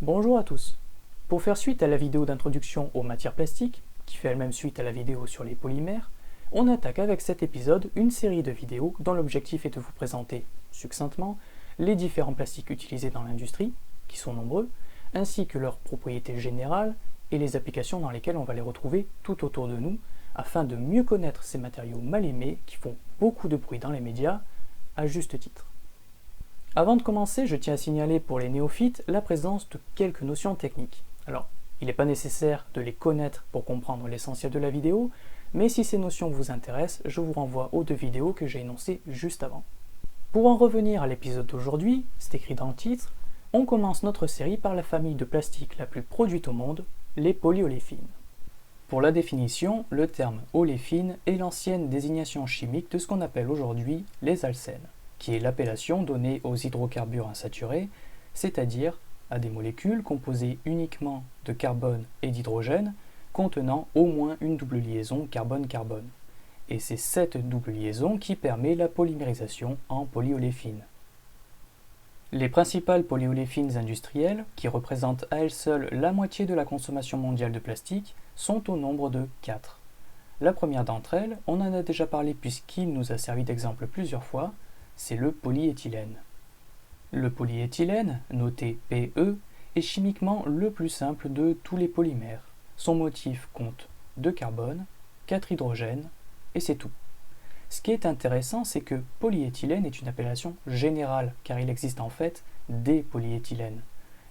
Bonjour à tous. Pour faire suite à la vidéo d'introduction aux matières plastiques, qui fait elle-même suite à la vidéo sur les polymères, on attaque avec cet épisode une série de vidéos dont l'objectif est de vous présenter, succinctement, les différents plastiques utilisés dans l'industrie, qui sont nombreux, ainsi que leurs propriétés générales et les applications dans lesquelles on va les retrouver tout autour de nous, afin de mieux connaître ces matériaux mal aimés qui font beaucoup de bruit dans les médias, à juste titre. Avant de commencer, je tiens à signaler pour les néophytes la présence de quelques notions techniques. Alors, il n'est pas nécessaire de les connaître pour comprendre l'essentiel de la vidéo, mais si ces notions vous intéressent, je vous renvoie aux deux vidéos que j'ai énoncées juste avant. Pour en revenir à l'épisode d'aujourd'hui, c'est écrit dans le titre, on commence notre série par la famille de plastique la plus produite au monde, les polyoléfines. Pour la définition, le terme oléfine est l'ancienne désignation chimique de ce qu'on appelle aujourd'hui les alcènes, qui est l'appellation donnée aux hydrocarbures insaturés, c'est-à-dire à des molécules composées uniquement de carbone et d'hydrogène, contenant au moins une double liaison carbone-carbone. Et c'est cette double liaison qui permet la polymérisation en polyoléfines. Les principales polyoléfines industrielles, qui représentent à elles seules la moitié de la consommation mondiale de plastique, sont au nombre de 4. La première d'entre elles, on en a déjà parlé puisqu'il nous a servi d'exemple plusieurs fois, c'est le polyéthylène. Le polyéthylène, noté PE, est chimiquement le plus simple de tous les polymères. Son motif compte 2 carbones, 4 hydrogènes, et c'est tout. Ce qui est intéressant, c'est que polyéthylène est une appellation générale, car il existe en fait des polyéthylènes.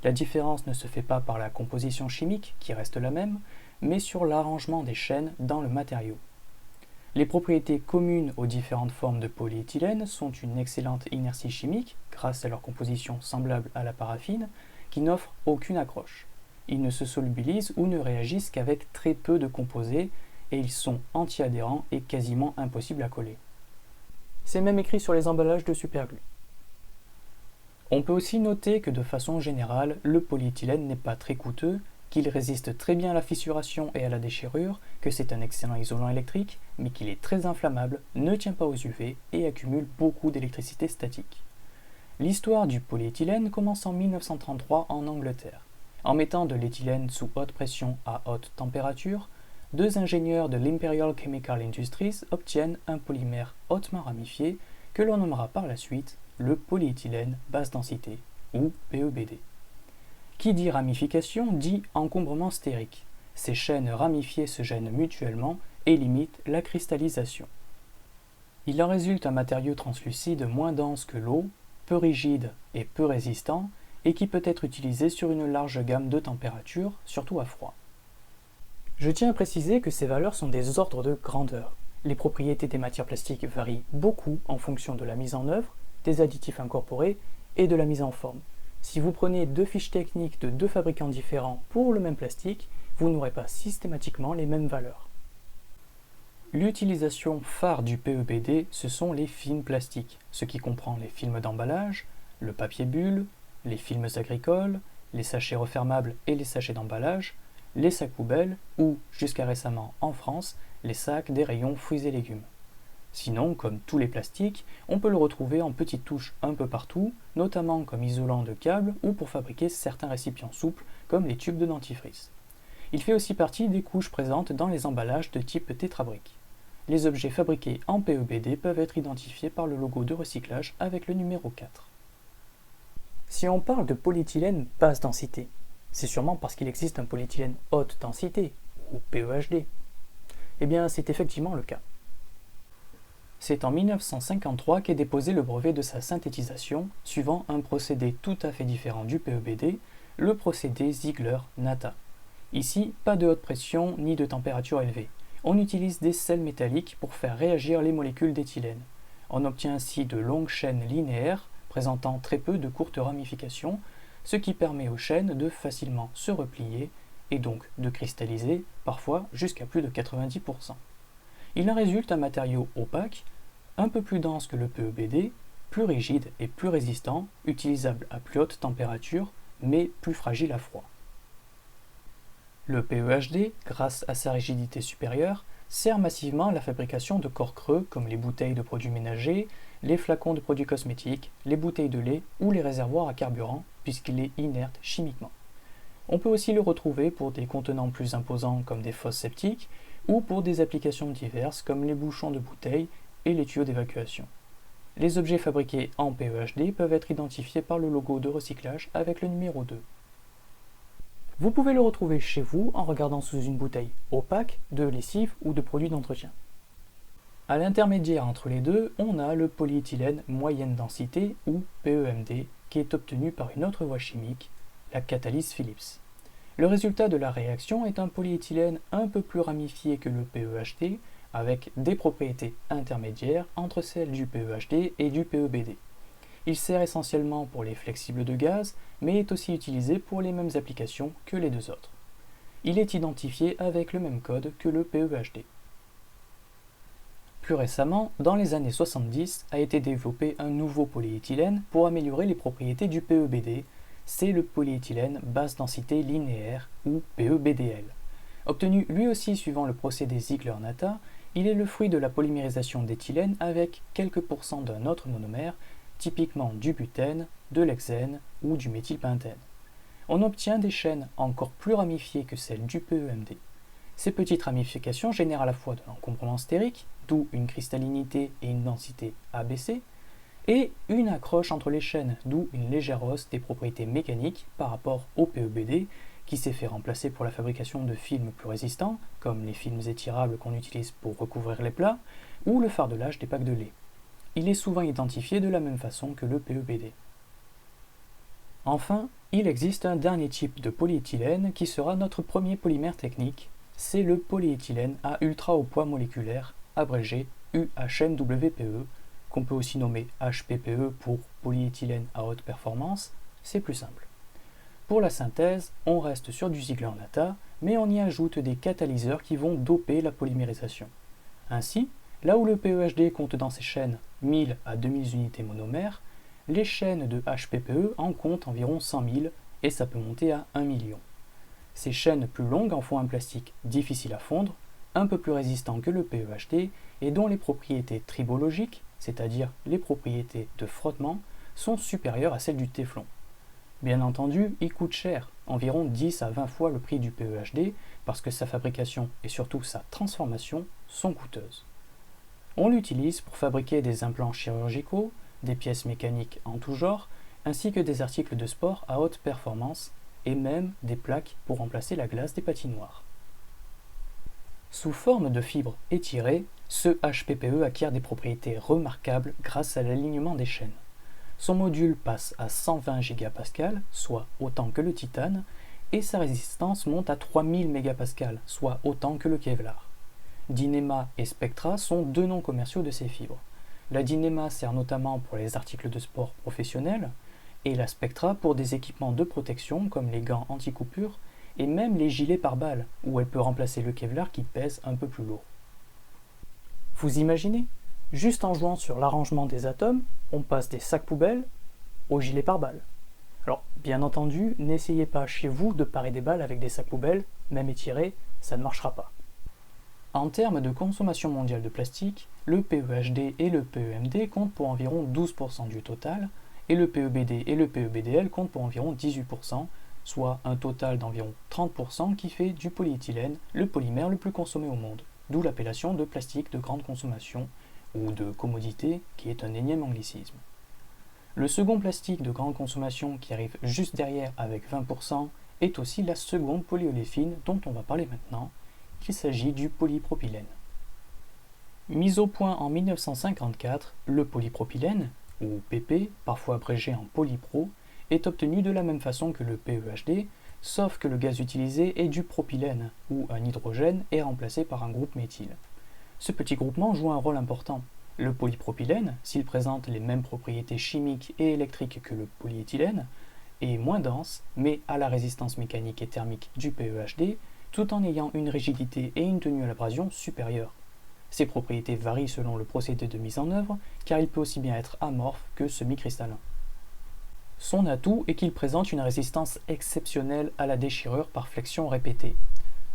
La différence ne se fait pas par la composition chimique, qui reste la même, mais sur l'arrangement des chaînes dans le matériau. Les propriétés communes aux différentes formes de polyéthylène sont une excellente inertie chimique, grâce à leur composition semblable à la paraffine, qui n'offre aucune accroche. Ils ne se solubilisent ou ne réagissent qu'avec très peu de composés, et ils sont anti-adhérents et quasiment impossibles à coller. C'est même écrit sur les emballages de Superglue. On peut aussi noter que de façon générale, le polyéthylène n'est pas très coûteux, qu'il résiste très bien à la fissuration et à la déchirure, que c'est un excellent isolant électrique, mais qu'il est très inflammable, ne tient pas aux UV et accumule beaucoup d'électricité statique. L'histoire du polyéthylène commence en 1933 en Angleterre. En mettant de l'éthylène sous haute pression à haute température, 2 ingénieurs de l'Imperial Chemical Industries obtiennent un polymère hautement ramifié que l'on nommera par la suite le polyéthylène basse densité, ou PEBD. Qui dit ramification dit encombrement stérique. Ces chaînes ramifiées se gênent mutuellement et limitent la cristallisation. Il en résulte un matériau translucide moins dense que l'eau, peu rigide et peu résistant, et qui peut être utilisé sur une large gamme de températures, surtout à froid. Je tiens à préciser que ces valeurs sont des ordres de grandeur. Les propriétés des matières plastiques varient beaucoup en fonction de la mise en œuvre, des additifs incorporés et de la mise en forme. Si vous prenez 2 fiches techniques de 2 fabricants différents pour le même plastique, vous n'aurez pas systématiquement les mêmes valeurs. L'utilisation phare du PEBD, ce sont les films plastiques, ce qui comprend les films d'emballage, le papier bulle, les films agricoles, les sachets refermables et les sachets d'emballage, les sacs poubelles ou, jusqu'à récemment en France, les sacs des rayons fruits et légumes. Sinon, comme tous les plastiques, on peut le retrouver en petites touches un peu partout, notamment comme isolant de câbles ou pour fabriquer certains récipients souples comme les tubes de dentifrice. Il fait aussi partie des couches présentes dans les emballages de type tétrabrique. Les objets fabriqués en PEBD peuvent être identifiés par le logo de recyclage avec le numéro 4. Si on parle de polyéthylène basse densité, c'est sûrement parce qu'il existe un polyéthylène haute densité, ou PEHD. Eh bien, c'est effectivement le cas. C'est en 1953 qu'est déposé le brevet de sa synthétisation, suivant un procédé tout à fait différent du PEBD, le procédé Ziegler-Natta. Ici, pas de haute pression ni de température élevée. On utilise des sels métalliques pour faire réagir les molécules d'éthylène. On obtient ainsi de longues chaînes linéaires, présentant très peu de courtes ramifications, ce qui permet aux chaînes de facilement se replier et donc de cristalliser, parfois jusqu'à plus de 90%. Il en résulte un matériau opaque, un peu plus dense que le PEBD, plus rigide et plus résistant, utilisable à plus haute température, mais plus fragile à froid. Le PEHD, grâce à sa rigidité supérieure, sert massivement à la fabrication de corps creux comme les bouteilles de produits ménagers, les flacons de produits cosmétiques, les bouteilles de lait ou les réservoirs à carburant, puisqu'il est inerte chimiquement. On peut aussi le retrouver pour des contenants plus imposants comme des fosses septiques ou pour des applications diverses comme les bouchons de bouteilles et les tuyaux d'évacuation. Les objets fabriqués en PEHD peuvent être identifiés par le logo de recyclage avec le numéro 2. Vous pouvez le retrouver chez vous en regardant sous une bouteille opaque de lessive ou de produits d'entretien. À l'intermédiaire entre les deux, on a le polyéthylène moyenne densité ou PEMD qui est obtenu par une autre voie chimique, la catalyse Phillips. Le résultat de la réaction est un polyéthylène un peu plus ramifié que le PEHD, avec des propriétés intermédiaires entre celles du PEHD et du PEBD. Il sert essentiellement pour les flexibles de gaz, mais est aussi utilisé pour les mêmes applications que les deux autres. Il est identifié avec le même code que le PEHD. Plus récemment, dans les années 70, a été développé un nouveau polyéthylène pour améliorer les propriétés du PEBD, c'est le polyéthylène basse densité linéaire ou PEBDL. Obtenu lui aussi suivant le procédé Ziegler-Natta, il est le fruit de la polymérisation d'éthylène avec quelques pourcents d'un autre monomère, typiquement du butène, de l'hexène ou du méthylpentène. On obtient des chaînes encore plus ramifiées que celles du PEMD. Ces petites ramifications génèrent à la fois de l'encombrement stérique, d'où une cristallinité et une densité ABC, et une accroche entre les chaînes, d'où une légère hausse des propriétés mécaniques par rapport au PEBD, qui s'est fait remplacer pour la fabrication de films plus résistants, comme les films étirables qu'on utilise pour recouvrir les plats, ou le fardelage des packs de lait. Il est souvent identifié de la même façon que le PEBD. Enfin, il existe un dernier type de polyéthylène qui sera notre premier polymère technique, c'est le polyéthylène à ultra haut poids moléculaire, abrégé UHMWPE, qu'on peut aussi nommer HPPE pour polyéthylène à haute performance, c'est plus simple. Pour la synthèse, on reste sur du Ziegler-Natta, mais on y ajoute des catalyseurs qui vont doper la polymérisation. Ainsi, là où le PEHD compte dans ses chaînes 1000 à 2000 unités monomères, les chaînes de HPPE en comptent environ 100 000 et ça peut monter à 1 million. Ces chaînes plus longues en font un plastique difficile à fondre, un peu plus résistant que le PEHD et dont les propriétés tribologiques, c'est-à-dire les propriétés de frottement, sont supérieures à celles du téflon. Bien entendu, il coûte cher, environ 10 à 20 fois le prix du PEHD, parce que sa fabrication et surtout sa transformation sont coûteuses. On l'utilise pour fabriquer des implants chirurgicaux, des pièces mécaniques en tout genre, ainsi que des articles de sport à haute performance, et même des plaques pour remplacer la glace des patinoires. Sous forme de fibres étirées, ce HPPE acquiert des propriétés remarquables grâce à l'alignement des chaînes. Son module passe à 120 GPa, soit autant que le titane, et sa résistance monte à 3000 MPa, soit autant que le Kevlar. Dynéma et Spectra sont deux noms commerciaux de ces fibres. La Dynéma sert notamment pour les articles de sport professionnels, et la Spectra pour des équipements de protection comme les gants anti-coupure et même les gilets pare-balles, où elle peut remplacer le Kevlar qui pèse un peu plus lourd. Vous imaginez ? Juste en jouant sur l'arrangement des atomes, on passe des sacs poubelles aux gilets pare-balles. Alors, bien entendu, n'essayez pas chez vous de parer des balles avec des sacs poubelles, même étirés, ça ne marchera pas. En termes de consommation mondiale de plastique, le PEHD et le PEMD comptent pour environ 12% du total, et le PEBD et le PEBDL comptent pour environ 18%, soit un total d'environ 30% qui fait du polyéthylène le polymère le plus consommé au monde, d'où l'appellation de plastique de grande consommation, ou de commodité, qui est un énième anglicisme. Le second plastique de grande consommation qui arrive juste derrière avec 20% est aussi la seconde polyoléfine dont on va parler maintenant, il s'agit du polypropylène. Mis au point en 1954, le polypropylène, ou PP, parfois abrégé en polypro, est obtenu de la même façon que le PEHD, sauf que le gaz utilisé est du propylène, où un hydrogène est remplacé par un groupe méthyle. Ce petit groupement joue un rôle important. Le polypropylène, s'il présente les mêmes propriétés chimiques et électriques que le polyéthylène, est moins dense, mais a la résistance mécanique et thermique du PEHD, tout en ayant une rigidité et une tenue à l'abrasion supérieures. Ces propriétés varient selon le procédé de mise en œuvre, car il peut aussi bien être amorphe que semi-cristallin. Son atout est qu'il présente une résistance exceptionnelle à la déchirure par flexion répétée.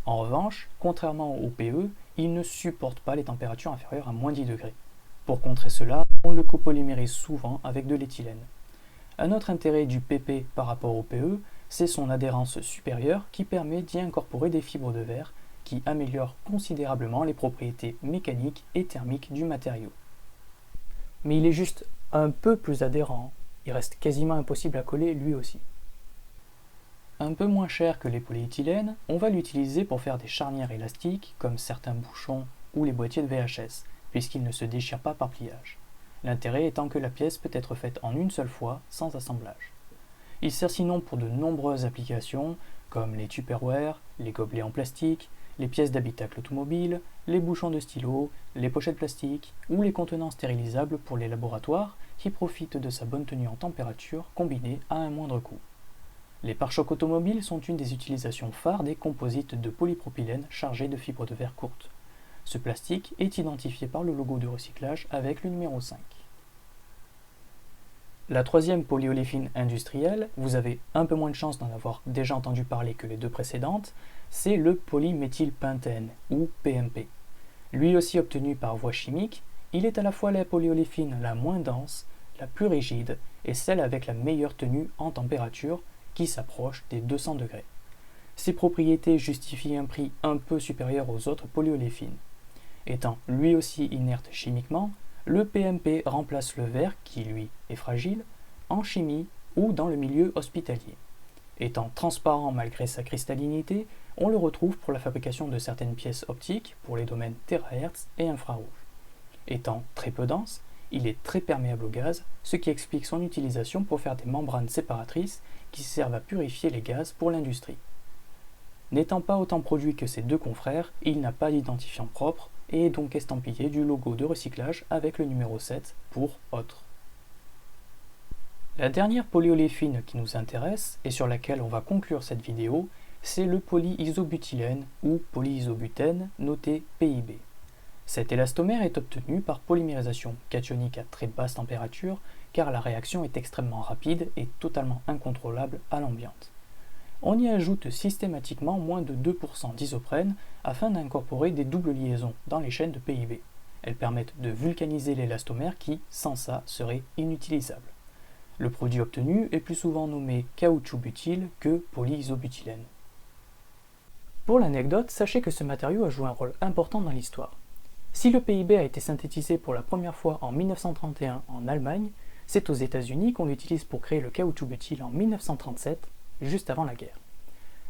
En revanche, contrairement au PE, il ne supporte pas les températures inférieures à moins 10 degrés. Pour contrer cela, on le copolymérise souvent avec de l'éthylène. Un autre intérêt du PP par rapport au PE, c'est son adhérence supérieure qui permet d'y incorporer des fibres de verre qui améliorent considérablement les propriétés mécaniques et thermiques du matériau. Mais il est juste un peu plus adhérent, il reste quasiment impossible à coller lui aussi. Un peu moins cher que les polyéthylènes, on va l'utiliser pour faire des charnières élastiques comme certains bouchons ou les boîtiers de VHS, puisqu'il ne se déchire pas par pliage. L'intérêt étant que la pièce peut être faite en une seule fois sans assemblage. Il sert sinon pour de nombreuses applications comme les Tupperware, les gobelets en plastique, les pièces d'habitacle automobile, les bouchons de stylo, les pochettes plastiques ou les contenants stérilisables pour les laboratoires qui profitent de sa bonne tenue en température combinée à un moindre coût. Les pare-chocs automobiles sont une des utilisations phares des composites de polypropylène chargés de fibres de verre courtes. Ce plastique est identifié par le logo de recyclage avec le numéro 5. La troisième polyolefine industrielle, vous avez un peu moins de chance d'en avoir déjà entendu parler que les deux précédentes, c'est le polyméthylpentène, ou PMP. Lui aussi obtenu par voie chimique, il est à la fois la polyolefine la moins dense, la plus rigide et celle avec la meilleure tenue en température qui s'approche des 200 degrés. Ces propriétés justifient un prix un peu supérieur aux autres polyolefines. Étant lui aussi inerte chimiquement, le PMP remplace le verre, qui lui est fragile, en chimie ou dans le milieu hospitalier. Étant transparent malgré sa cristallinité, on le retrouve pour la fabrication de certaines pièces optiques pour les domaines terahertz et infrarouge. Étant très peu dense, il est très perméable au gaz, ce qui explique son utilisation pour faire des membranes séparatrices qui servent à purifier les gaz pour l'industrie. N'étant pas autant produit que ses deux confrères, il n'a pas d'identifiant propre et est donc estampillé du logo de recyclage avec le numéro 7 pour Autre. La dernière polyoléfine qui nous intéresse et sur laquelle on va conclure cette vidéo, c'est le polyisobutylène ou polyisobutène noté PIB. Cet élastomère est obtenu par polymérisation cationique à très basse température car la réaction est extrêmement rapide et totalement incontrôlable à l'ambiance. On y ajoute systématiquement moins de 2% d'isoprène afin d'incorporer des doubles liaisons dans les chaînes de PIB. Elles permettent de vulcaniser l'élastomère qui, sans ça, serait inutilisable. Le produit obtenu est plus souvent nommé caoutchouc butyle que polyisobutylène. Pour l'anecdote, sachez que ce matériau a joué un rôle important dans l'histoire. Si le PIB a été synthétisé pour la première fois en 1931 en Allemagne, c'est aux États-Unis qu'on l'utilise pour créer le caoutchouc butyle en 1937, juste avant la guerre.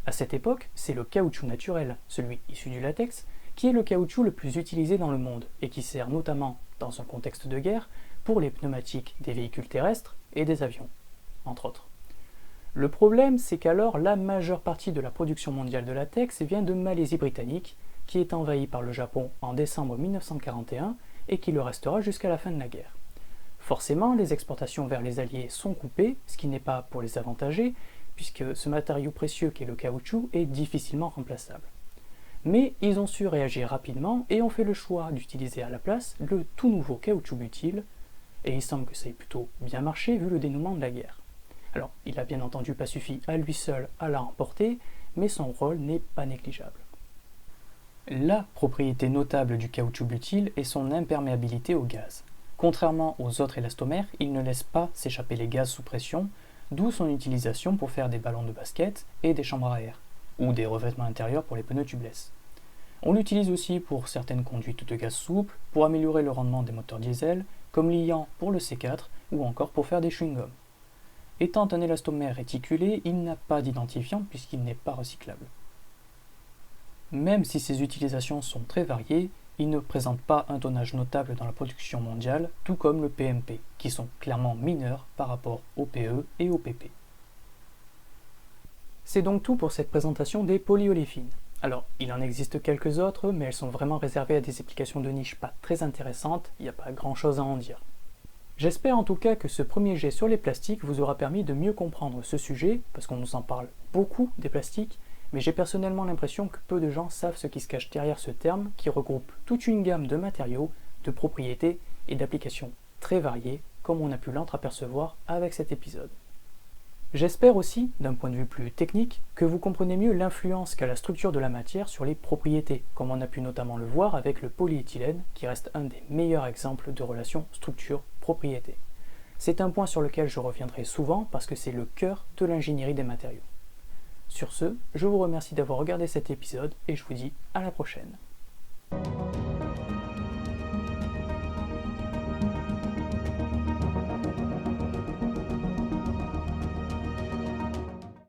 À cette époque, c'est le caoutchouc naturel, celui issu du latex, qui est le caoutchouc le plus utilisé dans le monde et qui sert notamment, dans un contexte de guerre, pour les pneumatiques des véhicules terrestres et des avions, entre autres. Le problème, c'est qu'alors la majeure partie de la production mondiale de latex vient de Malaisie britannique, qui est envahie par le Japon en décembre 1941 et qui le restera jusqu'à la fin de la guerre. Forcément, les exportations vers les Alliés sont coupées, ce qui n'est pas pour les avantager, puisque ce matériau précieux qu'est le caoutchouc est difficilement remplaçable. Mais ils ont su réagir rapidement et ont fait le choix d'utiliser à la place le tout nouveau caoutchouc butyle, et il semble que ça ait plutôt bien marché vu le dénouement de la guerre. Alors, il n'a bien entendu pas suffi à lui seul à la remporter, mais son rôle n'est pas négligeable. La propriété notable du caoutchouc butyle est son imperméabilité au gaz. Contrairement aux autres élastomères, il ne laisse pas s'échapper les gaz sous pression, d'où son utilisation pour faire des ballons de basket et des chambres à air, ou des revêtements intérieurs pour les pneus tubeless. On l'utilise aussi pour certaines conduites de gaz souple, pour améliorer le rendement des moteurs diesel, comme liant pour le C4 ou encore pour faire des chewing-gums. Étant un élastomère réticulé, il n'a pas d'identifiant puisqu'il n'est pas recyclable. Même si ses utilisations sont très variées, il ne présente pas un tonnage notable dans la production mondiale, tout comme le PMP, qui sont clairement mineurs par rapport au PE et au PP. C'est donc tout pour cette présentation des polyoléfines. Alors, il en existe quelques autres, mais elles sont vraiment réservées à des applications de niche pas très intéressantes, il n'y a pas grand chose à en dire. J'espère en tout cas que ce premier jet sur les plastiques vous aura permis de mieux comprendre ce sujet, parce qu'on nous en parle beaucoup des plastiques, mais j'ai personnellement l'impression que peu de gens savent ce qui se cache derrière ce terme qui regroupe toute une gamme de matériaux, de propriétés et d'applications très variées, comme on a pu l'entreapercevoir avec cet épisode. J'espère aussi, d'un point de vue plus technique, que vous comprenez mieux l'influence qu'a la structure de la matière sur les propriétés, comme on a pu notamment le voir avec le polyéthylène, qui reste un des meilleurs exemples de relation structure-propriété. C'est un point sur lequel je reviendrai souvent parce que c'est le cœur de l'ingénierie des matériaux. Sur ce, je vous remercie d'avoir regardé cet épisode et je vous dis à la prochaine.